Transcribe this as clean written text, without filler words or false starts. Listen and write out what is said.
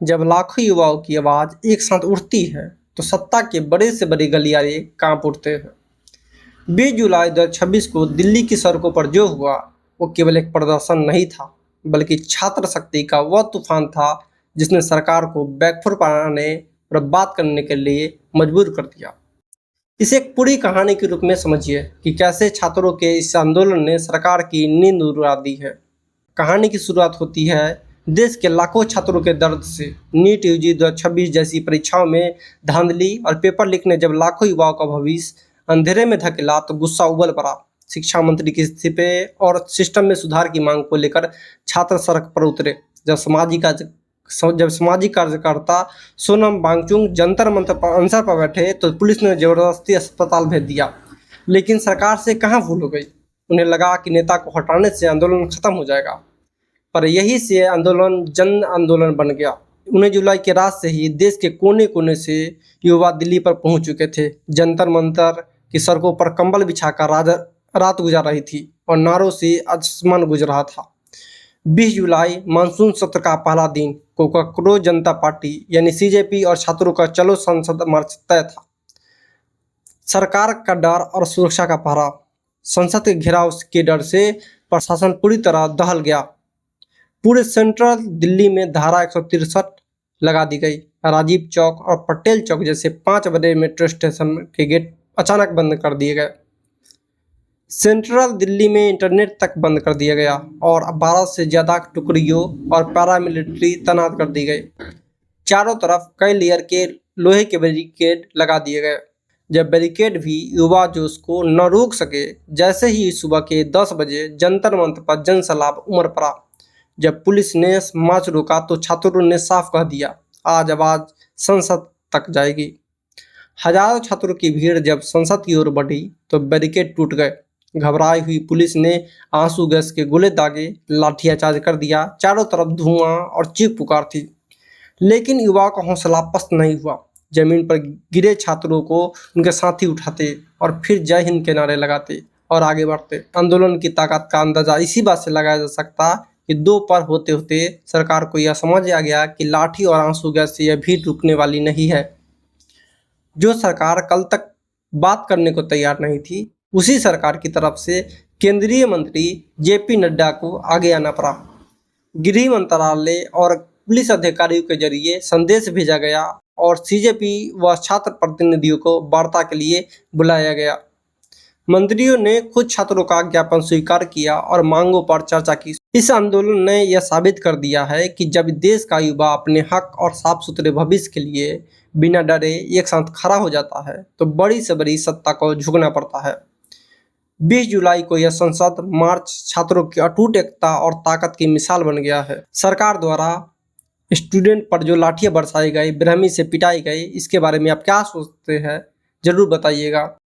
जब लाखों युवाओं की आवाज एक साथ उठती है तो सत्ता के बड़े से बड़े गलियारे कांप उठते हैं। 20 जुलाई 2026 को दिल्ली की सड़कों पर जो हुआ वो केवल एक प्रदर्शन नहीं था, बल्कि छात्र शक्ति का वह तूफान था जिसने सरकार को बैकफुट बनाने और बात करने के लिए मजबूर कर दिया। इसे एक पूरी कहानी के रूप में समझिए कि कैसे छात्रों के इस आंदोलन ने सरकार की नींद उड़ा दी है। कहानी की शुरुआत होती है देश के लाखों छात्रों के दर्द से। नीट यूजी 2026 जैसी परीक्षाओं में धांधली और पेपर लीक ने जब लाखों युवाओं का भविष्य अंधेरे में धकेला तो गुस्सा उबल पड़ा। शिक्षा मंत्री के इस्तीफे और सिस्टम में सुधार की मांग को लेकर छात्र सड़क पर उतरे। जब सामाजिक कार्यकर्ता सोनम वांगचुक जंतर मंतर पर अनशन पर बैठे तो पुलिस ने जबरदस्ती अस्पताल भेज दिया। लेकिन सरकार से कहाँ भूल हो गई। उन्हें लगा कि नेता को हटाने से आंदोलन खत्म हो जाएगा, पर यही से आंदोलन जन आंदोलन बन गया। 19 जुलाई की रात से ही देश के कोने कोने से युवा दिल्ली पर पहुंच चुके थे। जंतर मंतर की सड़कों पर कंबल बिछाकर रात गुजार रही थी और नारों से आसमान गुजर रहा था। 20 जुलाई मानसून सत्र का पहला दिन को कोकरोच जनता पार्टी यानी सीजेपी और छात्रों का चलो संसद मार्च तय था। सरकार का डर और सुरक्षा का पहरा। संसद के घेराव के डर से प्रशासन पूरी तरह दहल गया। पूरे सेंट्रल दिल्ली में धारा 163 लगा दी गई। राजीव चौक और पटेल चौक जैसे 5 बड़े मेट्रो स्टेशन के गेट अचानक बंद कर दिए गए। सेंट्रल दिल्ली में इंटरनेट तक बंद कर दिया गया और 12 से ज़्यादा टुकड़ियों और पैरामिलिट्री तैनात कर दी गई। चारों तरफ कई लेयर के लोहे के बैरिकेड लगा दिए गए। जब बैरिकेड भी युवा जोश को न रोक सके। जैसे ही सुबह के 10 बजे जंतर मंतर पर जनसैलाब उमड़ पड़ा। जब पुलिस ने मार्च रोका तो छात्रों ने साफ कह दिया, आज आवाज संसद तक जाएगी। हजारों छात्रों की भीड़ जब संसद की ओर बढ़ी तो बैरिकेड टूट गए। घबराई हुई पुलिस ने आंसू गैस के गोले दागे, लाठीचार्ज कर दिया। चारों तरफ धुआं और चीख पुकार थी, लेकिन युवाओं का हौसला पस्त नहीं हुआ। जमीन पर गिरे छात्रों को उनके साथी उठाते और फिर जय हिंद के नारे लगाते और आगे बढ़ते। आंदोलन की ताकत का अंदाजा इसी बात से लगाया जा सकता कि दोपहर होते होते सरकार को यह समझ आ गया कि लाठी और आंसू गैस से यह भीड़ रुकने वाली नहीं है। जो सरकार कल तक बात करने को तैयार नहीं थी, उसी सरकार की तरफ से केंद्रीय मंत्री जेपी नड्डा को आगे आना पड़ा। गृह मंत्रालय और पुलिस अधिकारियों के जरिए संदेश भेजा गया और सीजेपी व छात्र प्रतिनिधियों को वार्ता के लिए बुलाया गया। मंत्रियों ने खुद छात्रों का ज्ञापन स्वीकार किया और मांगों पर चर्चा की। इस आंदोलन ने यह साबित कर दिया है कि जब देश का युवा अपने हक और साफ सुथरे भविष्य के लिए बिना डरे एक साथ खड़ा हो जाता है तो बड़ी से बड़ी सत्ता को झुकना पड़ता है। 20 जुलाई को यह संसद मार्च छात्रों की अटूट एकता और ताकत की मिसाल बन गया है। सरकार द्वारा स्टूडेंट पर जो लाठियां बरसाई गई, बेरहमी से पिटाई गई, इसके बारे में आप क्या सोचते हैं, जरूर बताइएगा।